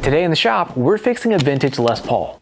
Today in the shop, we're fixing a vintage Les Paul.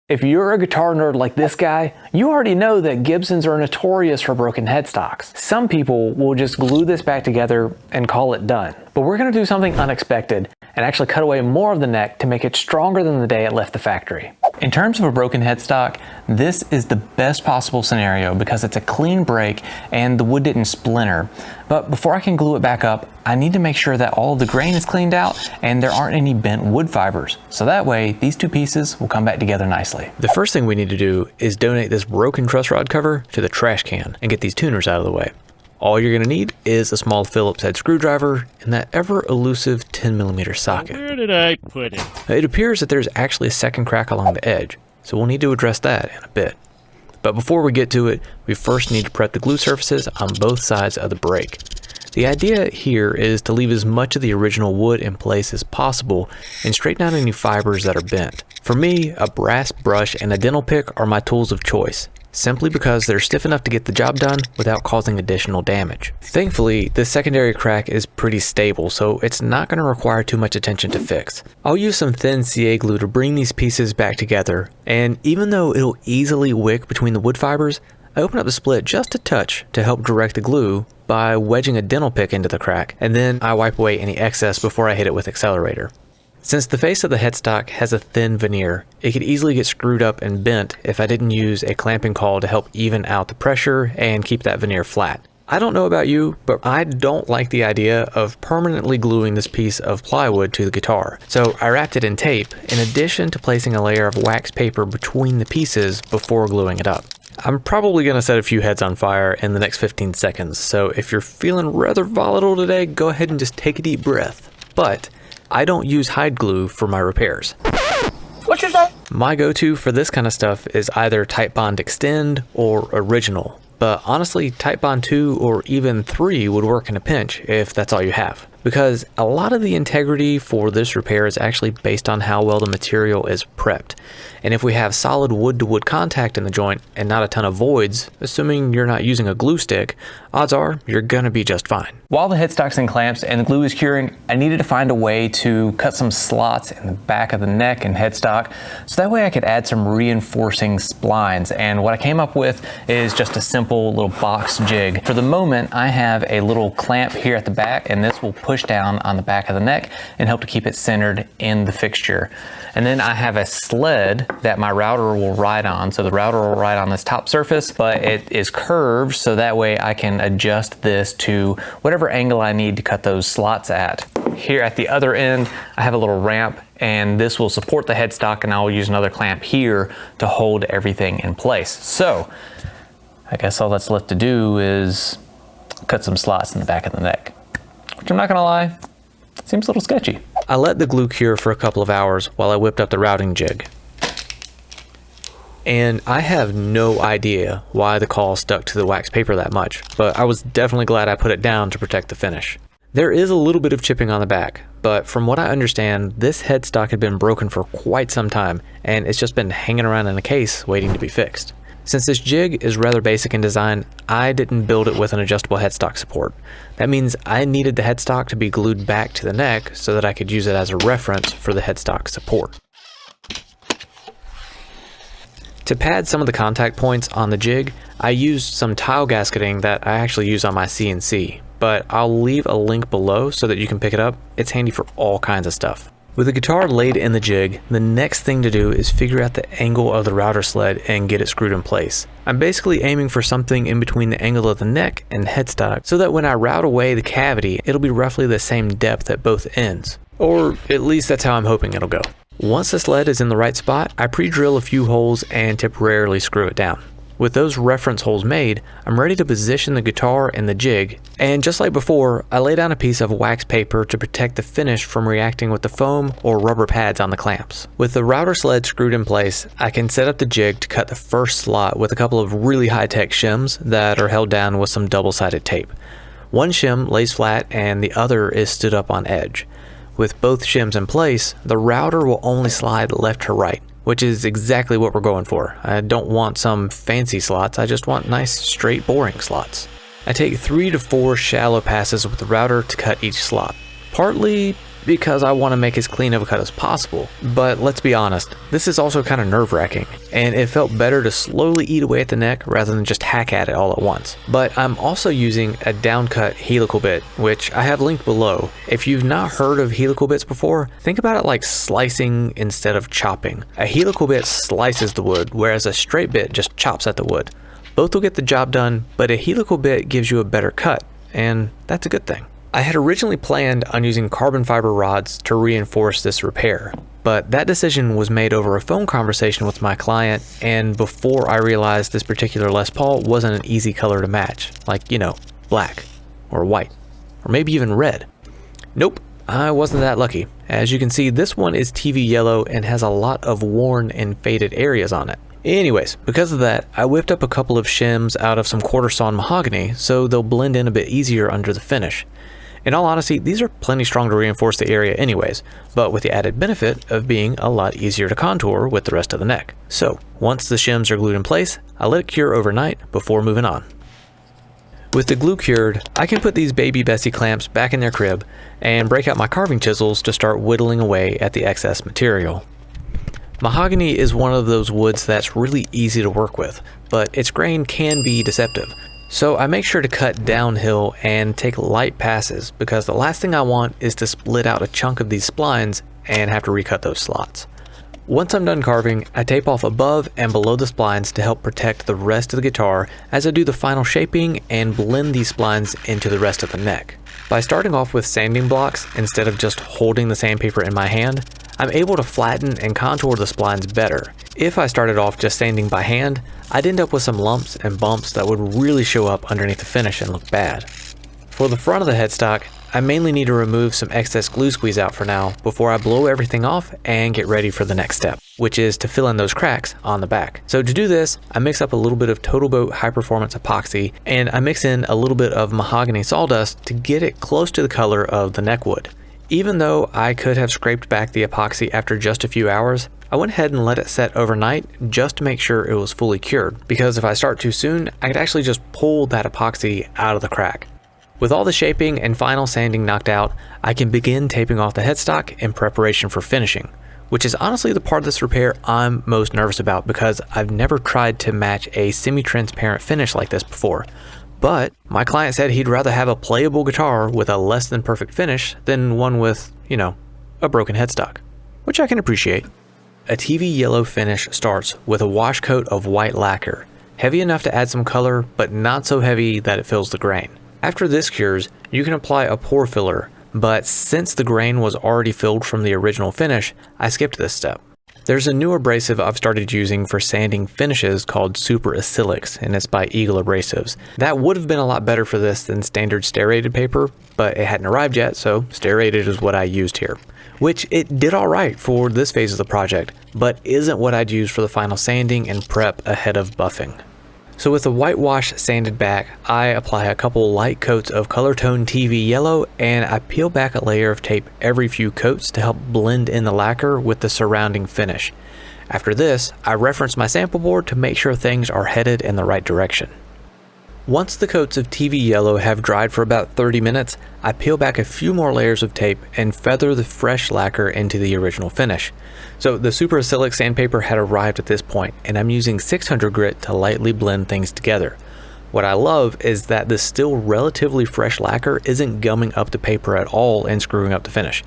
If you're a guitar nerd like this guy, you already know that Gibsons are notorious for broken headstocks. Some people will just glue this back together and call it done. But we're going to do something unexpected and actually cut away more of the neck to make it stronger than the day it left the factory. In terms of a broken headstock, this is the best possible scenario because it's a clean break and the wood didn't splinter. But before I can glue it back up, I need to make sure that all of the grain is cleaned out and there aren't any bent wood fibers. So that way, these two pieces will come back together nicely. The first thing we need to do is donate this broken truss rod cover to the trash can and get these tuners out of the way. All you're gonna need is a small Phillips head screwdriver and that ever elusive 10mm socket. Where did I put it? It appears that there's actually a second crack along the edge, so we'll need to address that in a bit. But before we get to it, we first need to prep the glue surfaces on both sides of the break. The idea here is to leave as much of the original wood in place as possible and straighten out any fibers that are bent. For me, a brass brush and a dental pick are my tools of choice, simply because they're stiff enough to get the job done without causing additional damage. Thankfully, this secondary crack is pretty stable, so it's not going to require too much attention to fix. I'll use some thin CA glue to bring these pieces back together, and even though it'll easily wick between the wood fibers, I open up the split just a touch to help direct the glue by wedging a dental pick into the crack, and then I wipe away any excess before I hit it with accelerator. Since the face of the headstock has a thin veneer, it could easily get screwed up and bent if I didn't use a clamping caul to help even out the pressure and keep that veneer flat. I don't know about you, but I don't like the idea of permanently gluing this piece of plywood to the guitar. So I wrapped it in tape, in addition to placing a layer of wax paper between the pieces before gluing it up. I'm probably going to set a few heads on fire in the next 15 seconds, so if you're feeling rather volatile today, go ahead and just take a deep breath. But I don't use hide glue for my repairs. What you say? My go-to for this kind of stuff is either Titebond Extend or Original, but honestly Titebond 2 or even 3 would work in a pinch if that's all you have. Because a lot of the integrity for this repair is actually based on how well the material is prepped. And if we have solid wood-to-wood contact in the joint and not a ton of voids, assuming you're not using a glue stick, odds are you're gonna be just fine. While the headstock's in clamps and the glue is curing, I needed to find a way to cut some slots in the back of the neck and headstock, so that way I could add some reinforcing splines. And what I came up with is just a simple little box jig. For the moment, I have a little clamp here at the back, and this will push down on the back of the neck and help to keep it centered in the fixture. And then I have a sled that my router will ride on. So the router will ride on this top surface, but it is curved, so that way I can adjust this to whatever angle I need to cut those slots at. Here at the other end, I have a little ramp, and this will support the headstock, and I'll use another clamp here to hold everything in place. So I guess all that's left to do is cut some slots in the back of the neck, which I'm not gonna lie, seems a little sketchy. I let the glue cure for a couple of hours while I whipped up the routing jig. And I have no idea why the caul stuck to the wax paper that much, but I was definitely glad I put it down to protect the finish. There is a little bit of chipping on the back, but from what I understand, this headstock had been broken for quite some time, and it's just been hanging around in a case waiting to be fixed. Since this jig is rather basic in design, I didn't build it with an adjustable headstock support. That means I needed the headstock to be glued back to the neck so that I could use it as a reference for the headstock support. To pad some of the contact points on the jig, I used some tile gasketing that I actually use on my CNC, but I'll leave a link below so that you can pick it up. It's handy for all kinds of stuff. With the guitar laid in the jig, the next thing to do is figure out the angle of the router sled and get it screwed in place. I'm basically aiming for something in between the angle of the neck and headstock so that when I route away the cavity, it'll be roughly the same depth at both ends. Or at least that's how I'm hoping it'll go. Once the sled is in the right spot, I pre-drill a few holes and temporarily screw it down. With those reference holes made, I'm ready to position the guitar and the jig, and just like before, I lay down a piece of wax paper to protect the finish from reacting with the foam or rubber pads on the clamps. With the router sled screwed in place, I can set up the jig to cut the first slot with a couple of really high-tech shims that are held down with some double-sided tape. One shim lays flat and the other is stood up on edge. With both shims in place, the router will only slide left to right, which is exactly what we're going for. I don't want some fancy slots, I just want nice, straight, boring slots. I take 3 to 4 shallow passes with the router to cut each slot. Partly because I want to make as clean of a cut as possible. But let's be honest, this is also kind of nerve-wracking, and it felt better to slowly eat away at the neck rather than just hack at it all at once. But I'm also using a downcut helical bit, which I have linked below. If you've not heard of helical bits before, think about it like slicing instead of chopping. A helical bit slices the wood, whereas a straight bit just chops at the wood. Both will get the job done, but a helical bit gives you a better cut, and that's a good thing. I had originally planned on using carbon fiber rods to reinforce this repair, but that decision was made over a phone conversation with my client, and before I realized this particular Les Paul wasn't an easy color to match, like, you know, black, or white, or maybe even red. Nope, I wasn't that lucky. As you can see, this one is TV yellow and has a lot of worn and faded areas on it. Anyways, because of that, I whipped up a couple of shims out of some quarter sawn mahogany so they'll blend in a bit easier under the finish. In all honesty, these are plenty strong to reinforce the area anyways, but with the added benefit of being a lot easier to contour with the rest of the neck. So, once the shims are glued in place, I let it cure overnight before moving on. With the glue cured, I can put these baby Bessie clamps back in their crib and break out my carving chisels to start whittling away at the excess material. Mahogany is one of those woods that's really easy to work with, but its grain can be deceptive. So I make sure to cut downhill and take light passes because the last thing I want is to split out a chunk of these splines and have to recut those slots. Once I'm done carving, I tape off above and below the splines to help protect the rest of the guitar as I do the final shaping and blend these splines into the rest of the neck. By starting off with sanding blocks instead of just holding the sandpaper in my hand, I'm able to flatten and contour the splines better. If I started off just sanding by hand, I'd end up with some lumps and bumps that would really show up underneath the finish and look bad. For the front of the headstock, I mainly need to remove some excess glue squeeze out for now before I blow everything off and get ready for the next step, which is to fill in those cracks on the back. So to do this, I mix up a little bit of Total Boat high performance epoxy and I mix in a little bit of mahogany sawdust to get it close to the color of the neck wood. Even though I could have scraped back the epoxy after just a few hours, I went ahead and let it set overnight just to make sure it was fully cured, because if I start too soon, I could actually just pull that epoxy out of the crack. With all the shaping and final sanding knocked out, I can begin taping off the headstock in preparation for finishing, which is honestly the part of this repair I'm most nervous about because I've never tried to match a semi-transparent finish like this before. But my client said he'd rather have a playable guitar with a less than perfect finish than one with, you know, a broken headstock, which I can appreciate. A TV yellow finish starts with a wash coat of white lacquer, heavy enough to add some color, but not so heavy that it fills the grain. After this cures, you can apply a pore filler, but since the grain was already filled from the original finish, I skipped this step. There's a new abrasive I've started using for sanding finishes called Super Acrylics, and it's by Eagle Abrasives. That would have been a lot better for this than standard sterrated paper, but it hadn't arrived yet, so sterrated is what I used here. Which it did alright for this phase of the project, but isn't what I'd use for the final sanding and prep ahead of buffing. So with the whitewash sanded back, I apply a couple light coats of color tone TV yellow and I peel back a layer of tape every few coats to help blend in the lacquer with the surrounding finish. After this, I reference my sample board to make sure things are headed in the right direction. Once the coats of TV yellow have dried for about 30 minutes, I peel back a few more layers of tape and feather the fresh lacquer into the original finish. So the Super Acrylic sandpaper had arrived at this point, and I'm using 600 grit to lightly blend things together. What I love is that the still relatively fresh lacquer isn't gumming up the paper at all and screwing up the finish.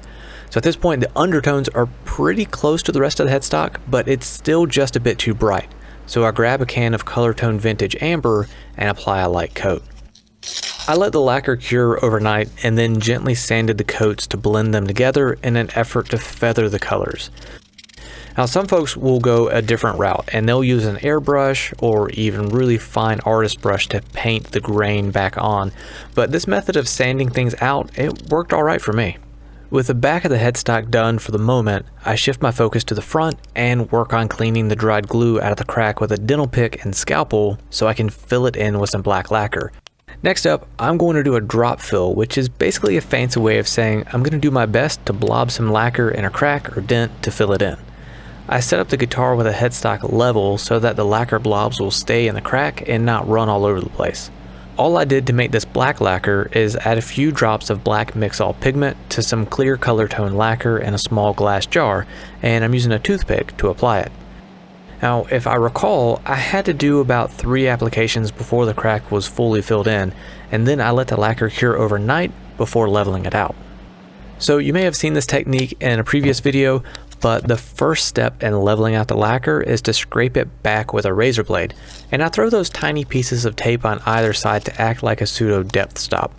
So at this point, the undertones are pretty close to the rest of the headstock, but it's still just a bit too bright. So I grab a can of color tone vintage amber and apply a light coat. I let the lacquer cure overnight and then gently sanded the coats to blend them together in an effort to feather the colors. Now some folks will go a different route and they'll use an airbrush or even really fine artist brush to paint the grain back on, but this method of sanding things out, it worked alright for me. With the back of the headstock done for the moment, I shift my focus to the front and work on cleaning the dried glue out of the crack with a dental pick and scalpel so I can fill it in with some black lacquer. Next up, I'm going to do a drop fill, which is basically a fancy way of saying I'm going to do my best to blob some lacquer in a crack or dent to fill it in. I set up the guitar with a headstock level so that the lacquer blobs will stay in the crack and not run all over the place. All I did to make this black lacquer is add a few drops of black mix-all pigment to some clear color tone lacquer in a small glass jar, and I'm using a toothpick to apply it. Now, if I recall, I had to do about 3 applications before the crack was fully filled in, and then I let the lacquer cure overnight before leveling it out. So you may have seen this technique in a previous video, but the first step in leveling out the lacquer is to scrape it back with a razor blade, and I throw those tiny pieces of tape on either side to act like a pseudo depth stop.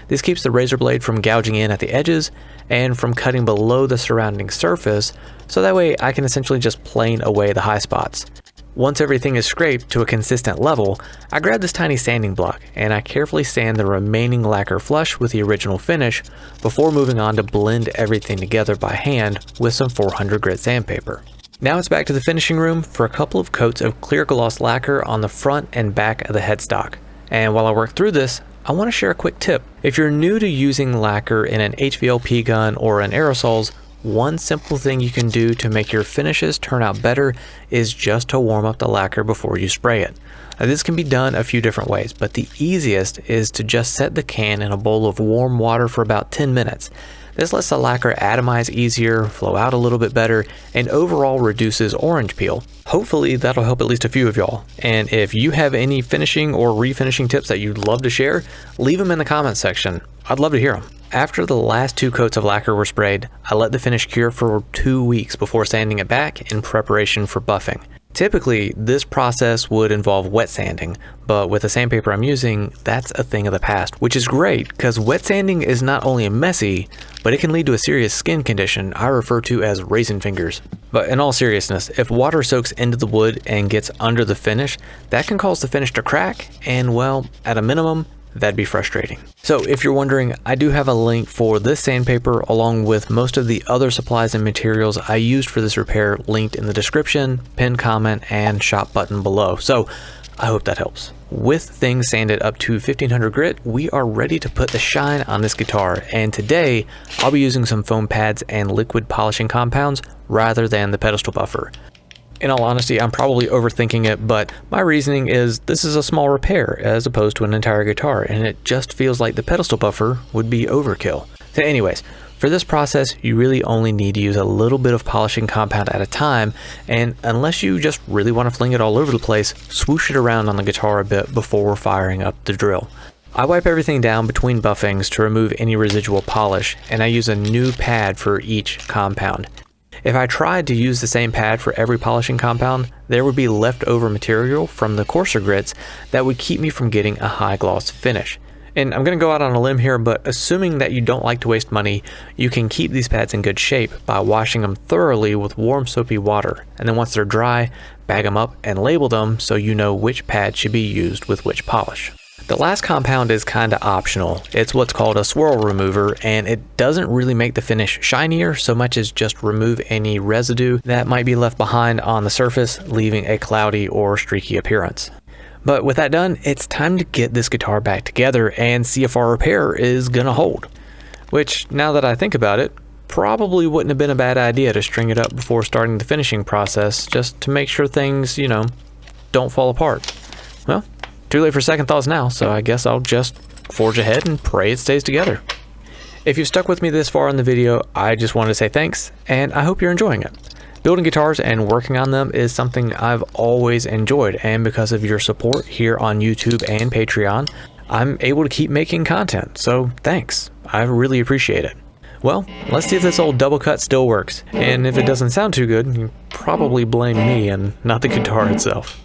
This keeps the razor blade from gouging in at the edges and from cutting below the surrounding surface, so that way I can essentially just plane away the high spots. Once everything is scraped to a consistent level, I grab this tiny sanding block and I carefully sand the remaining lacquer flush with the original finish before moving on to blend everything together by hand with some 400 grit sandpaper. Now it's back to the finishing room for a couple of coats of clear gloss lacquer on the front and back of the headstock. And while I work through this, I want to share a quick tip. If you're new to using lacquer in an HVLP gun or in aerosols, one simple thing you can do to make your finishes turn out better is just to warm up the lacquer before you spray it. Now, this can be done a few different ways, but the easiest is to just set the can in a bowl of warm water for about 10 minutes. This lets the lacquer atomize easier, flow out a little bit better, and overall reduces orange peel. Hopefully that'll help at least a few of y'all. And if you have any finishing or refinishing tips that you'd love to share, leave them in the comments section. I'd love to hear them. After the last 2 coats of lacquer were sprayed, I let the finish cure for 2 weeks before sanding it back in preparation for buffing. Typically, this process would involve wet sanding, but with the sandpaper I'm using, that's a thing of the past, which is great because wet sanding is not only messy, but it can lead to a serious skin condition I refer to as raisin fingers. But in all seriousness, if water soaks into the wood and gets under the finish, that can cause the finish to crack, and well, at a minimum, that'd be frustrating. So if you're wondering, I do have a link for this sandpaper along with most of the other supplies and materials I used for this repair linked in the description, pinned comment, and shop button below. So I hope that helps. With things sanded up to 1500 grit, we are ready to put the shine on this guitar, and today I'll be using some foam pads and liquid polishing compounds rather than the pedestal buffer. In all honesty, I'm probably overthinking it, but my reasoning is this is a small repair as opposed to an entire guitar, and it just feels like the pedestal buffer would be overkill. So anyways, for this process, you really only need to use a little bit of polishing compound at a time, and unless you just really want to fling it all over the place, swoosh it around on the guitar a bit before firing up the drill. I wipe everything down between buffings to remove any residual polish, and I use a new pad for each compound. If I tried to use the same pad for every polishing compound, there would be leftover material from the coarser grits that would keep me from getting a high gloss finish. And I'm going to go out on a limb here, but assuming that you don't like to waste money, you can keep these pads in good shape by washing them thoroughly with warm soapy water, and then once they're dry, bag them up and label them so you know which pad should be used with which polish. The last compound is kinda optional. It's what's called a swirl remover, and it doesn't really make the finish shinier so much as just remove any residue that might be left behind on the surface, leaving a cloudy or streaky appearance. But with that done, it's time to get this guitar back together and see if our repair is gonna hold. Which, now that I think about it, probably wouldn't have been a bad idea to string it up before starting the finishing process, just to make sure things, don't fall apart. Well, too late for second thoughts now, so I guess I'll just forge ahead and pray it stays together. If you've stuck with me this far in the video, I just wanted to say thanks, and I hope you're enjoying it. Building guitars and working on them is something I've always enjoyed, and because of your support here on YouTube and Patreon, I'm able to keep making content, so thanks. I really appreciate it. Well, let's see if this old double cut still works, and if it doesn't sound too good, you probably blame me and not the guitar itself.